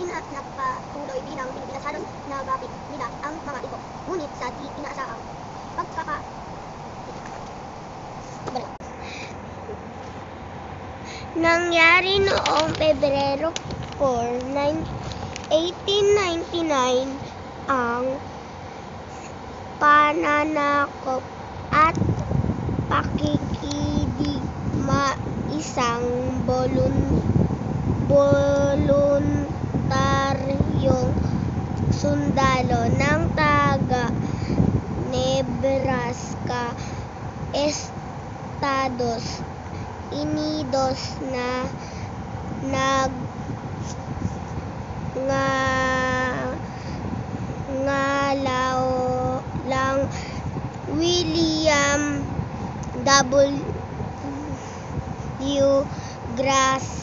ay nagpatuloy bilang pinipilasaron na bakit nila ang mga ito. Ngunit sa di inaasahang nangyari noong Pebrero 4, 1899 ang pananakop at pakikidigma isang voluntaryong sundalo ng taga Nebraska, Estados Unidos na lang William W. Grace